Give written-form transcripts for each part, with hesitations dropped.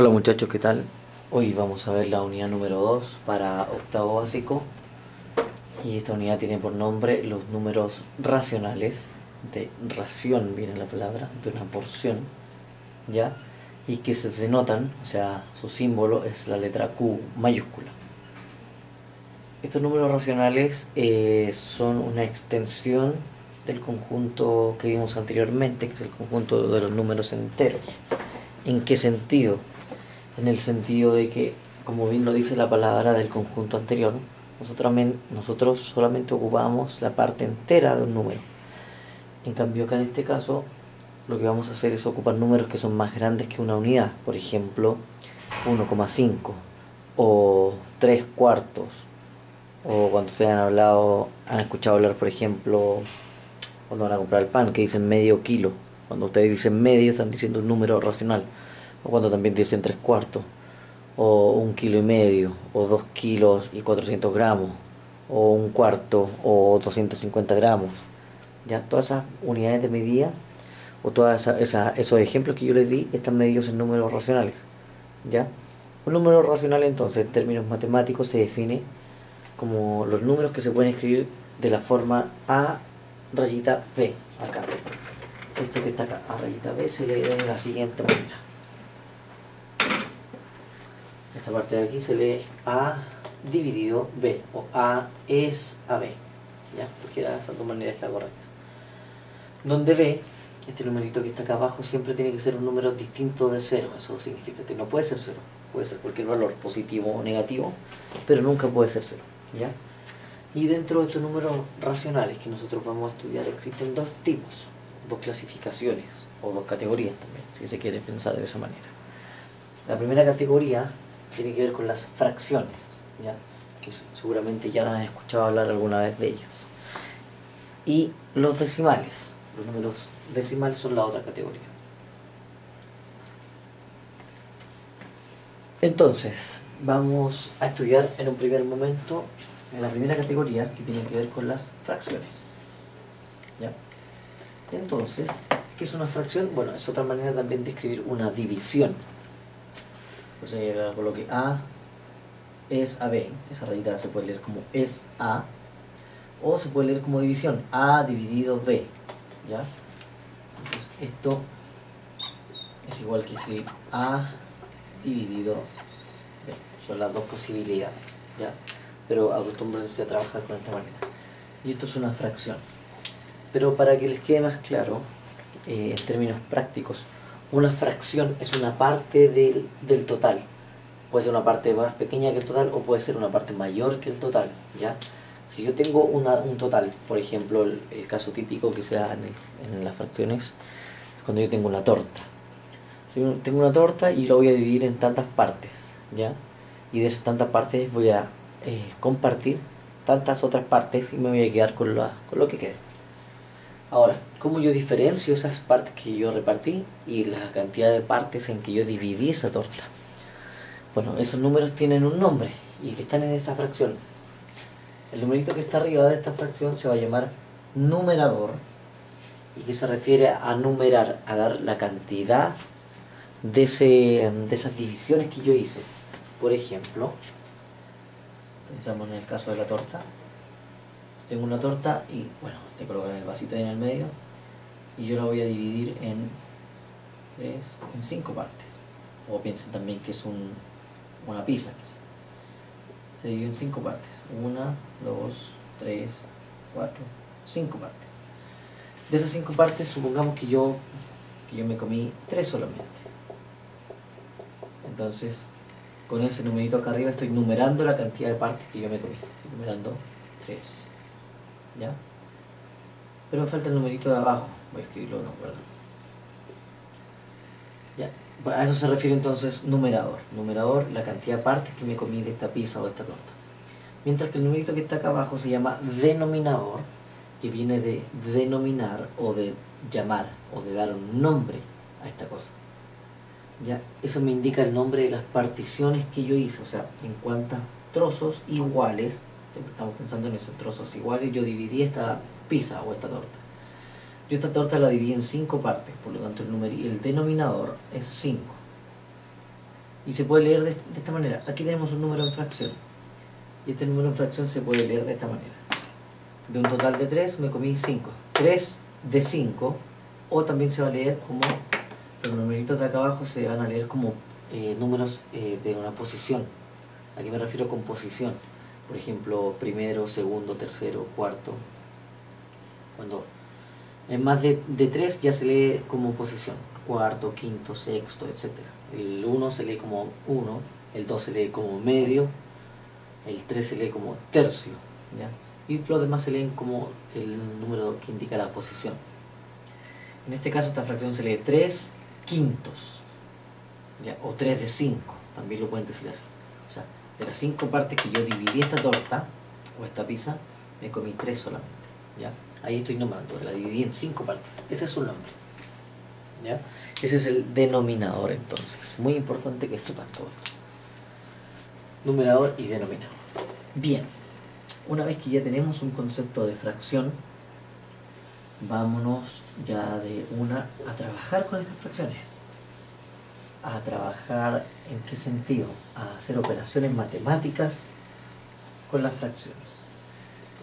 Hola muchachos, ¿qué tal? Hoy vamos a ver la unidad número 2 para octavo básico y esta unidad tiene por nombre los números racionales, de ración viene la palabra, de una porción, ¿ya? Y que se denotan, o sea, su símbolo es la letra Q mayúscula. Estos números racionales son una extensión del conjunto que vimos anteriormente, que es el conjunto de los números enteros. ¿En qué sentido? En el sentido de que, como bien lo dice la palabra del conjunto anterior, nosotros solamente ocupamos la parte entera de un número. En cambio acá en este caso lo que vamos a hacer es ocupar números que son más grandes que una unidad, por ejemplo 1,5 o 3 cuartos, o cuando ustedes han escuchado hablar, por ejemplo, cuando van a comprar el pan, que dicen medio kilo. Cuando ustedes dicen medio están diciendo un número racional, o cuando también dicen 3 cuartos, o 1,5 kilos, o 2 kilos y 400 gramos, o un cuarto, o 250 gramos. Ya todas esas unidades de medida, o todos esos ejemplos que yo les di, están medidos en números racionales. ¿Ya? Un número racional, entonces, en términos matemáticos, se define como los números que se pueden escribir de la forma A rayita B, acá. Esto que está acá, A rayita B, se lee de la siguiente manera. Esta parte de aquí se lee A dividido B, o A es a B, ¿ya? Porque de esa manera está correcta. Donde B, este numerito que está acá abajo, siempre tiene que ser un número distinto de 0. Eso significa que no puede ser 0, puede ser cualquier valor, positivo o negativo, pero nunca puede ser 0, ¿ya? Y dentro de estos números racionales que nosotros vamos a estudiar existen dos tipos, dos clasificaciones, o dos categorías también, si se quiere pensar de esa manera. La primera categoría tiene que ver con las fracciones, ¿ya? Que seguramente ya han escuchado hablar alguna vez de ellas. Y los decimales, los números decimales son la otra categoría. Entonces, vamos a estudiar en un primer momento en la primera categoría, que tiene que ver con las fracciones, ¿ya? Entonces, ¿qué es una fracción? Bueno, es otra manera también de escribir una división. Pues yo coloqué A es a B, esa rayita se puede leer como es A, o se puede leer como división, A dividido B, ¿ya? Entonces esto es igual que escribir A dividido B, son las dos posibilidades, ¿ya? Pero acostúmbrense a trabajar con esta manera. Y esto es una fracción. Pero para que les quede más claro, en términos prácticos, una fracción es una parte del total. Puede ser una parte más pequeña que el total o puede ser una parte mayor que el total, ¿ya? Si yo tengo un total, por ejemplo, el caso típico que se da en las fracciones, es cuando yo tengo una torta. Yo tengo una torta y la voy a dividir en tantas partes, ¿ya? Y de esas tantas partes voy a compartir tantas otras partes y me voy a quedar con lo que quede. Ahora, ¿cómo yo diferencio esas partes que yo repartí y la cantidad de partes en que yo dividí esa torta? Bueno, esos números tienen un nombre y que están en esta fracción. El numerito que está arriba de esta fracción se va a llamar numerador, y que se refiere a numerar, a dar la cantidad de esas divisiones que yo hice. Por ejemplo, pensamos en el caso de la torta. Tengo una torta y, bueno, le colocan el vasito ahí en el medio y yo la voy a dividir en 5 partes. O piensen también que es una pizza. Se divide en 5 partes. 1, 2, 3, 4, 5 partes. De esas 5 partes, supongamos que yo me comí 3 solamente. Entonces, con ese numerito acá arriba estoy numerando la cantidad de partes que yo me comí. Estoy numerando 3. ¿Ya? Pero me falta el numerito de abajo. Voy a escribirlo, no, perdón. ¿Ya? A eso se refiere entonces numerador. Numerador, la cantidad de partes que me comí de esta pizza o de esta torta. Mientras que el numerito que está acá abajo se llama denominador, que viene de denominar o de llamar o de dar un nombre a esta cosa. ¿Ya? Eso me indica el nombre de las particiones que yo hice, o sea, en cuántos trozos iguales, estamos pensando en eso, trozos iguales, yo dividí esta pizza o esta torta. Yo esta torta la dividí en 5 partes, por lo tanto el denominador es 5. Y se puede leer de esta manera. Aquí tenemos un número en fracción. Y este número en fracción se puede leer de esta manera. De un total de 3 me comí 5. 3 de 5, o también se va a leer como, los numeritos de acá abajo se van a leer como números de una posición. Aquí me refiero con posición. Por ejemplo, primero, segundo, tercero, cuarto. Cuando es más de 3 ya se lee como posición. Cuarto, quinto, sexto, etc. El 1 se lee como 1, el 2 se lee como medio, el 3 se lee como tercio, ¿ya? Y los demás se leen como el número que indica la posición. En este caso esta fracción se lee 3 quintos, ¿ya? O 3 de 5, también lo pueden decir así. O sea, de las 5 partes que yo dividí esta torta, o esta pizza, me comí 3 solamente, ¿ya? Ahí estoy nombrando, la dividí en 5 partes. Ese es su nombre, ¿ya? Ese es el denominador, entonces. Muy importante que sepan todo esto. Numerador y denominador. Bien, una vez que ya tenemos un concepto de fracción, vámonos ya de una a trabajar con estas fracciones. A trabajar, ¿en qué sentido? A hacer operaciones matemáticas con las fracciones.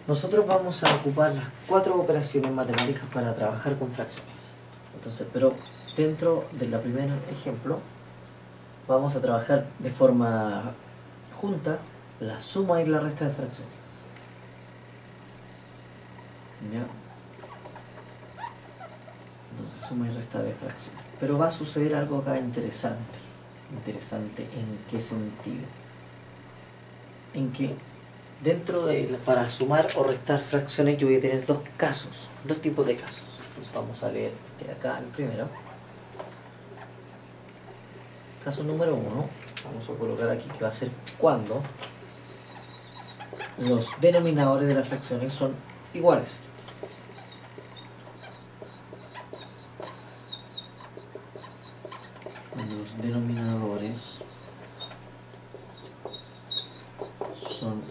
Nosotros vamos a ocupar las 4 operaciones matemáticas para trabajar con fracciones. Entonces, pero dentro del primer ejemplo, vamos a trabajar de forma junta la suma y la resta de fracciones. ¿Ya? Entonces, suma y resta de fracciones. Pero va a suceder algo acá interesante. Interesante, ¿en qué sentido? En que dentro de, para sumar o restar fracciones, yo voy a tener dos tipos de casos. Entonces vamos a leer de acá el primero. Caso número 1, vamos a colocar aquí que va a ser cuando los denominadores de las fracciones son iguales. Cuando los denominadores son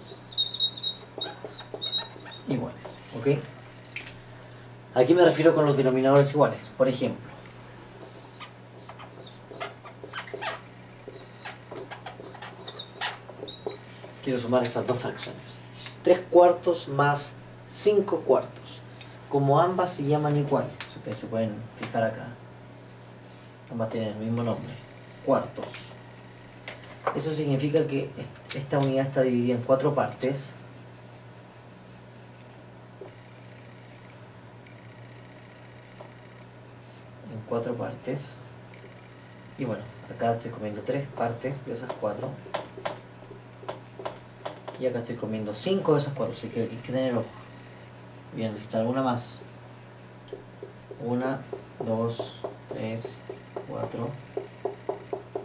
iguales, ¿ok? ¿A qué me refiero con los denominadores iguales? Por ejemplo, quiero sumar esas dos fracciones. 3 cuartos más 5 cuartos. Como ambas se llaman iguales, ustedes se pueden fijar acá. Ambas tienen el mismo nombre, cuartos. Eso significa que esta unidad está dividida en 4 partes. En 4 partes. Y bueno, acá estoy comiendo 3 partes de esas 4. Y acá estoy comiendo 5 de esas 4, así que hay que tener ojo. Voy a necesitar una más. 1, 2, 3, 4,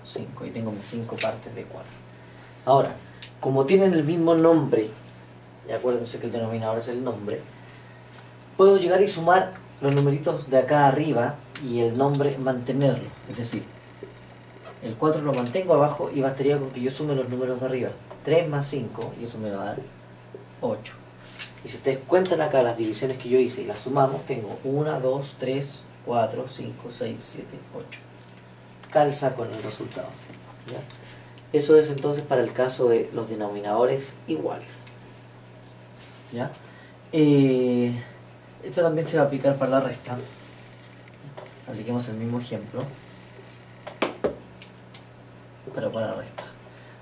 5. Y tengo mis 5 partes de 4. Ahora, como tienen el mismo nombre, y acuérdense que el denominador es el nombre, puedo llegar y sumar los numeritos de acá arriba y el nombre mantenerlo. Es decir, el 4 lo mantengo abajo y bastaría con que yo sume los números de arriba. 3 más 5, y eso me va a dar 8. Y si ustedes cuentan acá las divisiones que yo hice y las sumamos, tengo 1, 2, 3, 4, 5, 6, 7, 8. Calza con el resultado, ¿ya? Eso es entonces para el caso de los denominadores iguales, ¿ya? Esto también se va a aplicar para la resta. Apliquemos el mismo ejemplo, pero para la resta.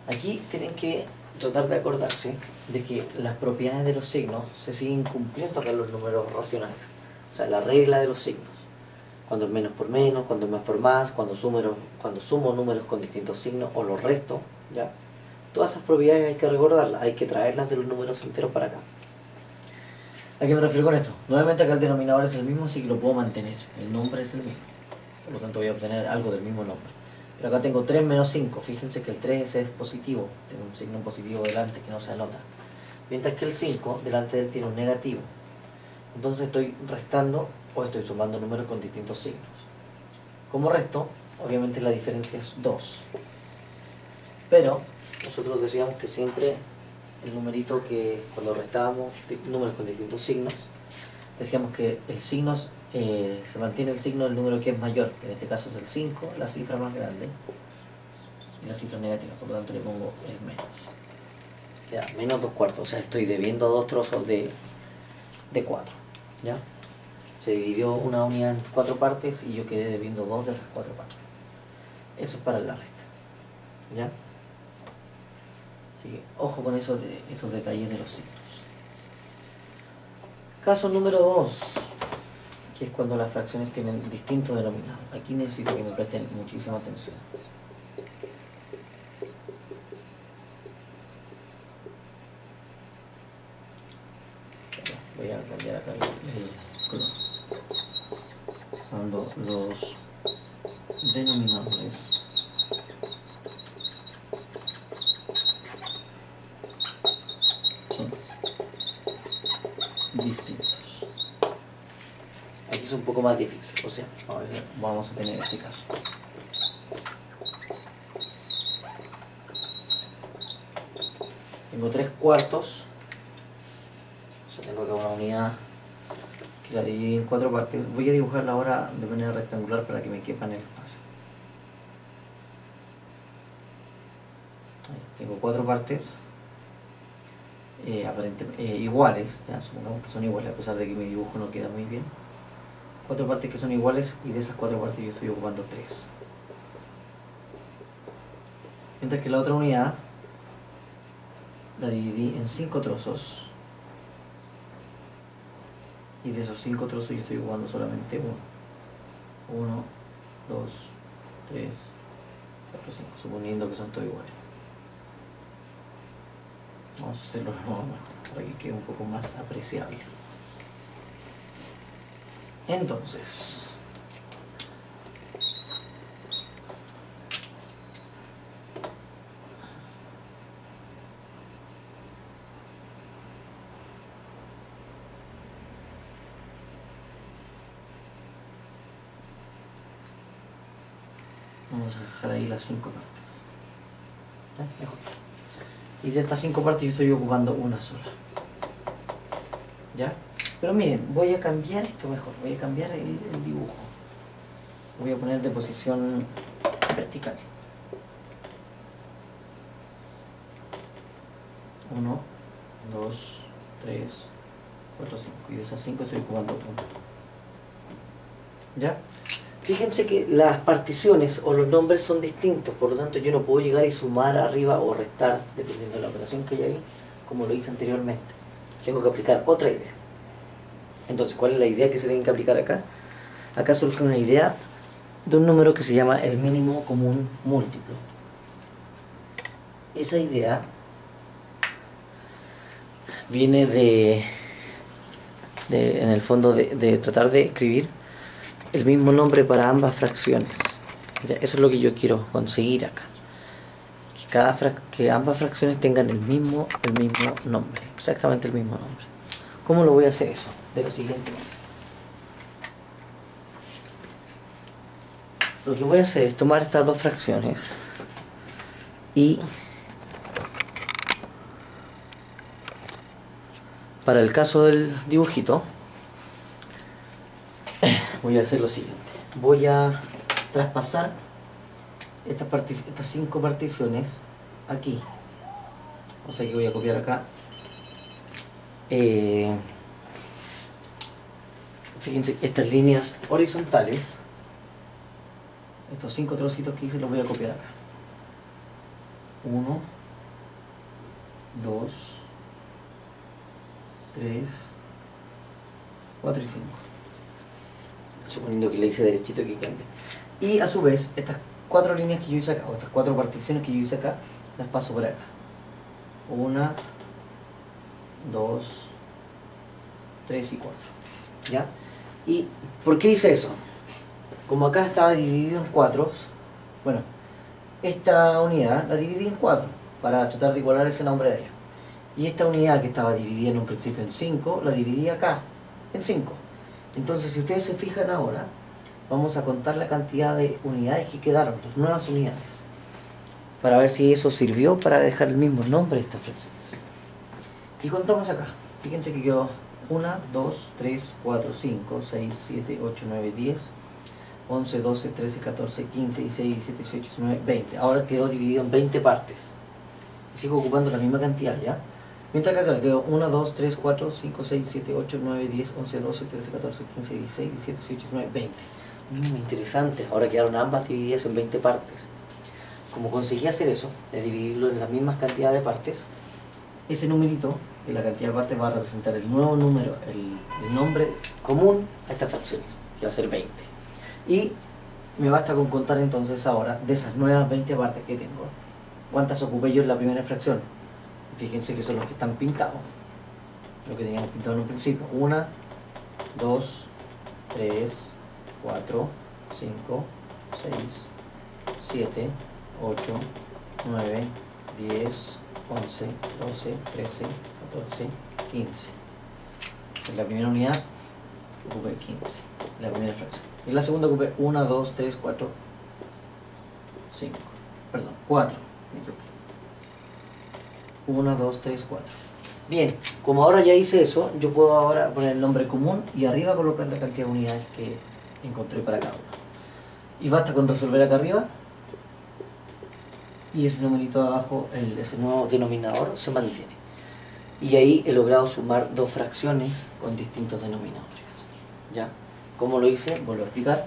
Aquí tienen que tratar de acordarse de que las propiedades de los signos se siguen cumpliendo acá en los números racionales. O sea, la regla de los signos. Cuando es menos por menos, cuando es más por más, cuando sumo números con distintos signos o los resto, ¿ya? Todas esas propiedades hay que recordarlas, hay que traerlas de los números enteros para acá. ¿A qué me refiero con esto? Nuevamente acá el denominador es el mismo, así que lo puedo mantener. El nombre es el mismo. Por lo tanto voy a obtener algo del mismo nombre. Pero acá tengo 3 menos 5. Fíjense que el 3 es positivo. Tiene un signo positivo delante que no se anota. Mientras que el 5 delante de él tiene un negativo. Entonces estoy restando o estoy sumando números con distintos signos. Como resto, obviamente la diferencia es 2. Pero nosotros decíamos que siempre el numerito que cuando restábamos números con distintos signos, decíamos que el signo se mantiene el signo del número que es mayor, que en este caso es el 5, la cifra más grande, y la cifra negativa, por lo tanto le pongo el menos. Ya, menos 2/4, o sea, estoy debiendo 2 trozos de 4, ¿ya? Se dividió una unidad en 4 partes y yo quedé debiendo 2 de esas 4 partes. Eso es para la resta, ¿ya? Así que ojo con esos detalles de los signos. Caso número 2, que es cuando las fracciones tienen distintos denominadores. Aquí necesito que me presten muchísima atención. Voy a cambiar acá el color. Cuando los denominadores son distintos. Aquí es un poco más difícil, o sea, vamos a tener este caso. Tengo 3/4, o sea, tengo acá una unidad que la dividí en 4 partes. Voy a dibujarla ahora de manera rectangular para que me quepa en el espacio. Ahí, tengo 4 partes iguales, ya, supongamos que son iguales, a pesar de que mi dibujo no queda muy bien. 4 partes que son iguales y de esas 4 partes yo estoy ocupando 3. Mientras que la otra unidad la dividí en 5 trozos y de esos 5 trozos yo estoy ocupando solamente 1. 1, 2, 3, 4, 5, suponiendo que son todos iguales. Vamos a hacerlo de nuevo mejor, para que quede un poco más apreciable. Entonces, vamos a dejar ahí las 5 partes. ¿Ya? Mejor. Y de estas 5 partes yo estoy ocupando una sola. ¿Ya? Pero miren, voy a cambiar esto mejor, voy a cambiar el dibujo. Voy a poner de posición vertical. 1, 2, 3, 4, 5. Y de esas 5 estoy ocupando 1. ¿Ya? Fíjense que las particiones o los nombres son distintos, por lo tanto yo no puedo llegar y sumar arriba o restar, dependiendo de la operación que haya ahí, como lo hice anteriormente. Tengo que aplicar otra idea. Entonces, ¿cuál es la idea que se tiene que aplicar acá? Acá surge una idea de un número que se llama el mínimo común múltiplo. Esa idea viene en el fondo de tratar de escribir el mismo nombre para ambas fracciones. Eso es lo que yo quiero conseguir acá. Que ambas fracciones tengan el mismo nombre, exactamente el mismo nombre. ¿Cómo lo voy a hacer eso? De la siguiente manera. Lo que voy a hacer es tomar estas dos fracciones y para el caso del dibujito voy a hacer lo siguiente. Voy a traspasar estas 5 particiones aquí. O sea que voy a copiar acá. Fíjense, estas líneas horizontales, estos 5 trocitos que hice los voy a copiar acá. 1, 2, 3, 4 y 5. Suponiendo que le hice derechito que cambie. Y a su vez, estas 4 líneas que yo hice acá, o estas 4 particiones que yo hice acá, las paso por acá. 1, 2, 3 y 4. ¿Ya? ¿Y por qué hice eso? Como acá estaba dividido en 4, bueno, esta unidad la dividí en 4 para tratar de igualar ese nombre de ella. Y esta unidad que estaba dividida en un principio en 5, la dividí acá en 5. Entonces, si ustedes se fijan ahora, vamos a contar la cantidad de unidades que quedaron, las nuevas unidades, para ver si eso sirvió para dejar el mismo nombre de esta fracción. Y contamos acá. Fíjense que quedó 1, 2, 3, 4, 5, 6, 7, 8, 9, 10, 11, 12, 13, 14, 15, 16, 17, 18, 19, 20. Ahora quedó dividido en 20 partes. Sigo ocupando la misma cantidad, ¿ya? Mientras que acá quedó 1, 2, 3, 4, 5, 6, 7, 8, 9, 10, 11, 12, 13, 14, 15, 16, 17, 18, 19, 20. Interesante. Ahora quedaron ambas divididas en 20 partes. Como conseguí hacer eso, de dividirlo en las mismas cantidades de partes, ese numerito, que la cantidad de partes va a representar el nuevo número, el nombre común a estas fracciones, que va a ser 20. Y me basta con contar entonces ahora, de esas nuevas 20 partes que tengo, cuántas ocupé yo en la primera fracción. Fíjense que son los que están pintados, lo que teníamos pintado en un principio. 1, 2, 3, 4, 5, 6, 7, 8, 9, 10, 11, 12, 13, 14, 15. En la primera unidad ocupé 15, la primera fracción. En la segunda ocupé 1, 2, 3, 4, 5, perdón, 4, me equivoqué. 1, 2, 3, 4. Bien, como ahora ya hice eso, yo puedo ahora poner el nombre común y arriba colocar la cantidad de unidades que encontré para cada uno. Y basta con resolver acá arriba y ese numerito de abajo, ese nuevo denominador, se mantiene. Y ahí he logrado sumar dos fracciones con distintos denominadores. ¿Ya? ¿Cómo lo hice? Vuelvo a explicar.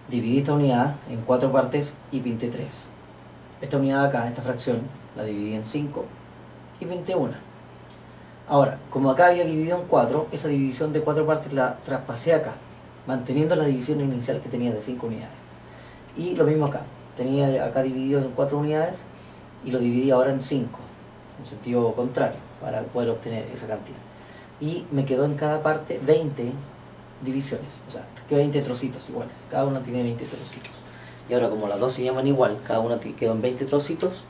Dividí esta unidad en 4 partes y pinté 3. Esta unidad de acá, esta fracción, la dividí en 5 y pinté una. Ahora, como acá había dividido en 4, esa división de 4 partes la traspasé acá, manteniendo la división inicial que tenía de 5 unidades. Y lo mismo acá, tenía acá dividido en 4 unidades y lo dividí ahora en 5, en sentido contrario, para poder obtener esa cantidad. Y me quedó en cada parte 20 divisiones, o sea, que 20 trocitos iguales, cada una tiene 20 trocitos. Y ahora como las dos se llaman igual, cada una quedó en 20 trocitos,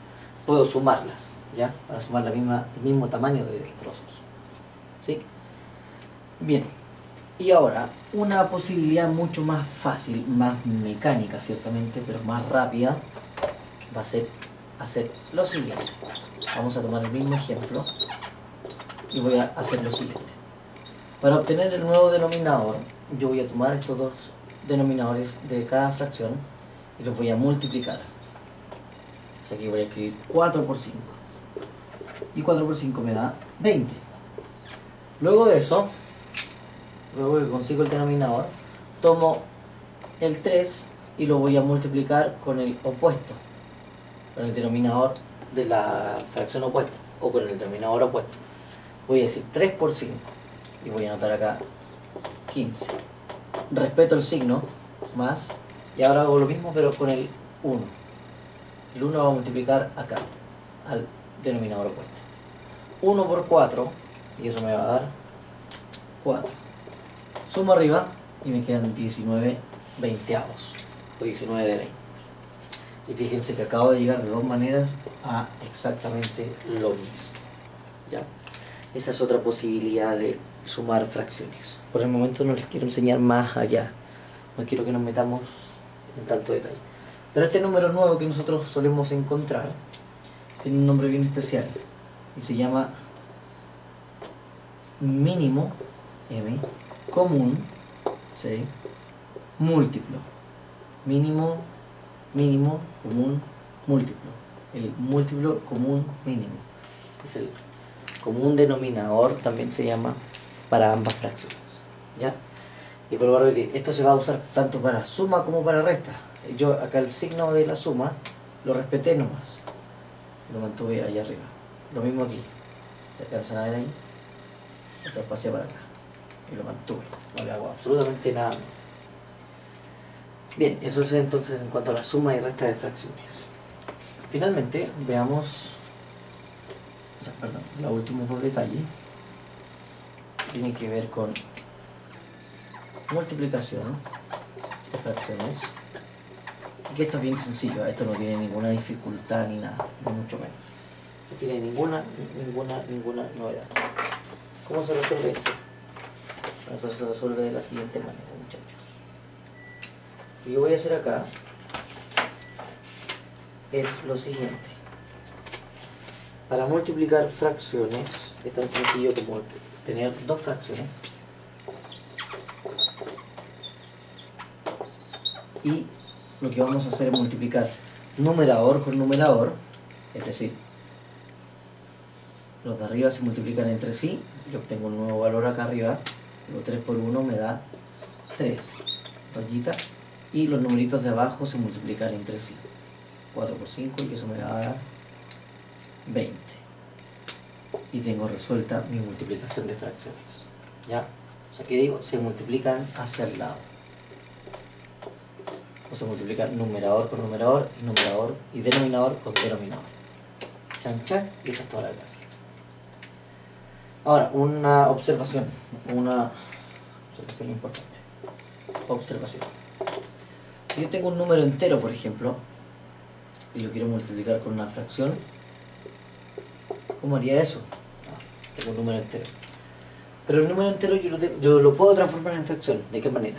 puedo sumarlas, ¿ya? Para sumar el mismo tamaño de trozos. ¿Sí? Bien. Y ahora, una posibilidad mucho más fácil, más mecánica ciertamente, pero más rápida, va a ser hacer lo siguiente. Vamos a tomar el mismo ejemplo y voy a hacer lo siguiente. Para obtener el nuevo denominador, yo voy a tomar estos dos denominadores de cada fracción y los voy a multiplicar. O sea, aquí voy a escribir 4 por 5. Y 4 por 5 me da 20. Luego de eso, luego que consigo el denominador, tomo el 3 y lo voy a multiplicar con el opuesto, con el denominador de la fracción opuesta, o con el denominador opuesto. Voy a decir 3 por 5 y voy a anotar acá 15. Respeto el signo, más, y ahora hago lo mismo pero con el 1. El 1 va a multiplicar acá, al denominador opuesto. 1 por 4, y eso me va a dar 4. Sumo arriba y me quedan 19 veinteavos, o 19 de 20. Y fíjense que acabo de llegar de dos maneras a exactamente lo mismo. ¿Ya? Esa es otra posibilidad de sumar fracciones. Por el momento no les quiero enseñar más allá. No quiero que nos metamos en tanto detalle. Pero este número nuevo que nosotros solemos encontrar tiene un nombre bien especial y se llama mínimo, M, común, ¿sí? Múltiplo. Mínimo, común, múltiplo. El múltiplo común mínimo. Es el común denominador, también se llama para ambas fracciones. ¿Ya? Y vuelvo a repetir, esto se va a usar tanto para suma como para resta. Yo acá el signo de la suma lo respeté nomás. Lo mantuve allá arriba. Lo mismo aquí. ¿Se alcanzan a ver ahí? Lo traspasé para acá. Y lo mantuve. No le hago absolutamente nada. Bien, eso es entonces en cuanto a la suma y resta de fracciones. Finalmente, veamos, el último por detalle. Tiene que ver con multiplicación de fracciones. Y que esto es bien sencillo, esto no tiene ninguna dificultad ni nada, ni mucho menos. No tiene ninguna novedad. ¿Cómo se resuelve esto? Entonces se resuelve de la siguiente manera, muchachos. Lo que yo voy a hacer acá es lo siguiente. Para multiplicar fracciones es tan sencillo como tener dos fracciones y lo que vamos a hacer es multiplicar numerador con numerador, es decir, los de arriba se multiplican entre sí, yo obtengo un nuevo valor acá arriba, luego 3 por 1 me da 3 rayitas, y los numeritos de abajo se multiplican entre sí, 4 por 5, y eso me va a dar 20. Y tengo resuelta mi multiplicación de fracciones. ¿Ya? O sea, ¿qué digo? Se multiplican hacia el lado. O se multiplica numerador con numerador y denominador con denominador. Chan chan, y esa es toda la clase. Ahora, una observación importante. Observación. Si yo tengo un número entero, por ejemplo, y lo quiero multiplicar con una fracción, ¿cómo haría eso? Tengo un número entero. Pero el número entero yo lo puedo transformar en fracción. ¿De qué manera?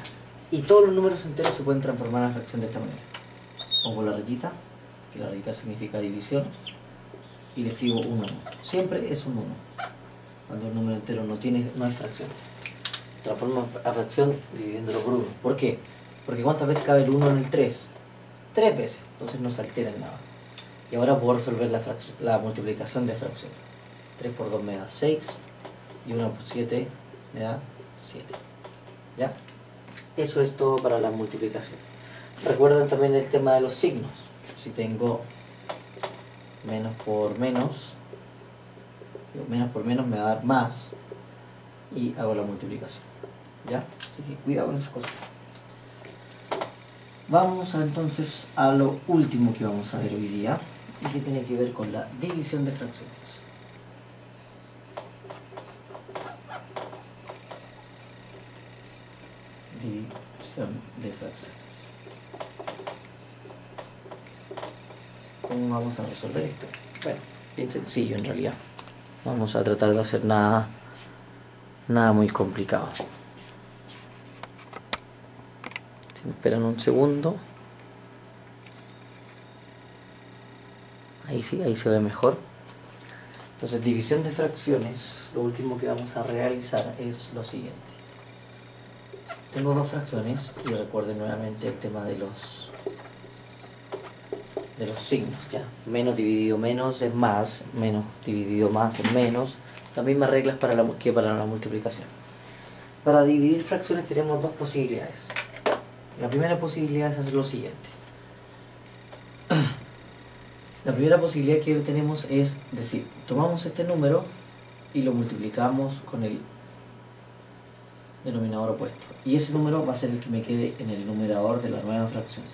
Y todos los números enteros se pueden transformar en fracción de esta manera. Pongo la rayita, que la rayita significa división, y le escribo un 1. Siempre es un 1. Cuando el número entero no es fracción. Transformo a fracción dividiéndolo por 1. ¿Por qué? Porque ¿cuántas veces cabe el 1 en el 3? 3 veces. Entonces no se altera en nada. Y ahora puedo resolver la multiplicación de fracción. 3 por 2 me da 6. Y 1 por 7 me da 7. ¿Ya? Eso es todo para la multiplicación. Recuerden también el tema de los signos. Si tengo menos por menos me va a dar más. Y hago la multiplicación. ¿Ya? Así que cuidado con esas cosas. Vamos entonces a lo último que vamos a ver hoy día. Y que tiene que ver con la división de fracciones. División de fracciones. ¿Cómo vamos a resolver esto? Bueno, bien sencillo en realidad. Vamos a tratar de hacer nada muy complicado. Si me esperan un segundo. Ahí sí, ahí se ve mejor. Entonces, división de fracciones, lo último que vamos a realizar es lo siguiente. Tengo dos fracciones y recuerden nuevamente el tema de los signos, ¿ya? Menos dividido menos es más, menos dividido más es menos. Las mismas reglas que para la multiplicación. Para dividir fracciones tenemos dos posibilidades. La primera posibilidad es hacer lo siguiente. La primera posibilidad que tenemos es decir, tomamos este número y lo multiplicamos con el denominador opuesto. Y ese número va a ser el que me quede en el numerador de la nueva fracción.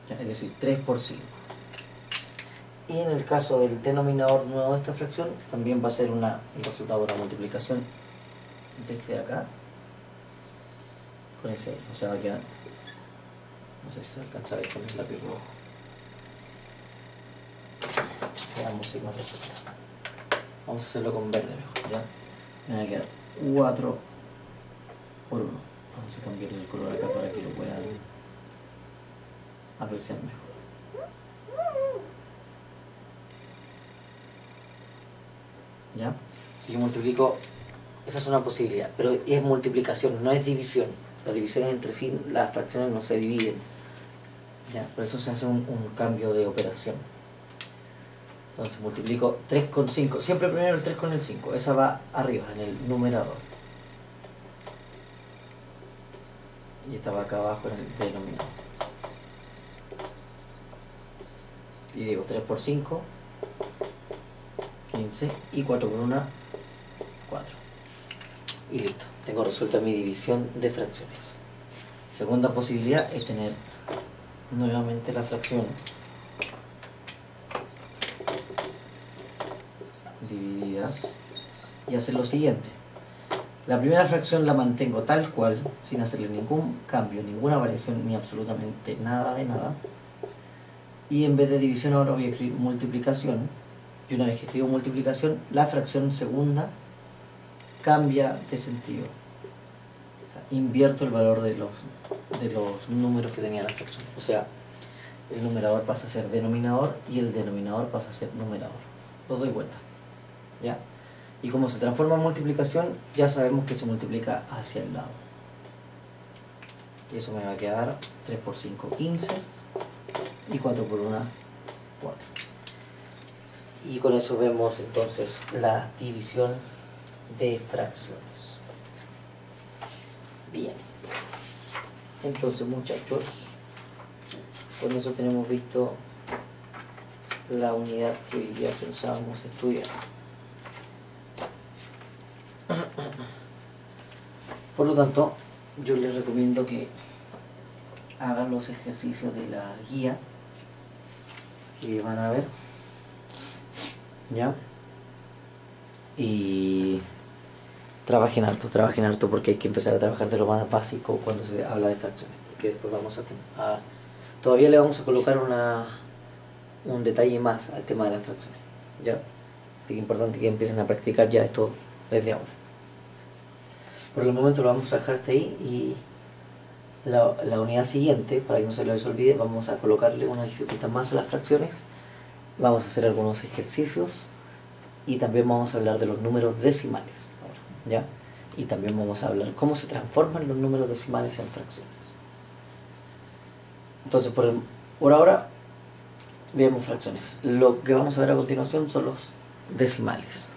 ¿Ya? Es decir, 3 por 5. Y en el caso del denominador nuevo de esta fracción, también va a ser el resultado de la multiplicación de este de acá con ese. O sea, va a quedar, no sé si se alcanza a ver con el lápiz rojo. Veamos si nos resulta. Vamos a hacerlo con verde mejor, ¿ya? Me va a quedar 4 por 1. Vamos a cambiar el color acá para que lo puedan apreciar mejor. ¿Ya? Si yo multiplico, esa es una posibilidad, pero es multiplicación, no es división. Las divisiones entre sí, las fracciones no se dividen. ¿Ya? Por eso se hace un cambio de operación. Entonces multiplico 3 con 5. Siempre primero el 3 con el 5. Esa va arriba, en el numerador. Y esta va acá abajo en el denominador. Y digo 3 por 5, 15. Y 4 por 1, 4. Y listo. Tengo resuelta mi división de fracciones. Segunda posibilidad es tener nuevamente la fracción divididas y hacer lo siguiente. La primera fracción la mantengo tal cual, sin hacerle ningún cambio, ninguna variación, ni absolutamente nada de nada. Y en vez de división ahora voy a escribir multiplicación. Y una vez que escribo multiplicación, la fracción segunda cambia de sentido. O sea, invierto el valor de los números que tenía la fracción. O sea, el numerador pasa a ser denominador y el denominador pasa a ser numerador. Lo doy vuelta. ¿Ya? Y como se transforma en multiplicación, ya sabemos que se multiplica hacia el lado. Y eso me va a quedar 3 por 5, 15. Y 4 por 1, 4. Y con eso vemos entonces la división de fracciones. Bien. Entonces, muchachos, con eso tenemos visto la unidad que hoy día pensábamos estudiar. Por lo tanto, yo les recomiendo que hagan los ejercicios de la guía que van a ver, ¿ya? Y trabajen harto porque hay que empezar a trabajar de lo más básico cuando se habla de fracciones, porque después vamos todavía le vamos a colocar un detalle más al tema de las fracciones, ¿ya? Así que es importante que empiecen a practicar ya esto desde ahora. Por el momento lo vamos a dejar hasta ahí, y la unidad siguiente, para que no se les olvide, vamos a colocarle una dificultad más a las fracciones, vamos a hacer algunos ejercicios y también vamos a hablar de los números decimales ahora, ¿ya? Y también vamos a hablar cómo se transforman los números decimales en fracciones. Entonces, por ahora, veamos fracciones. Lo que vamos a ver a continuación son los decimales.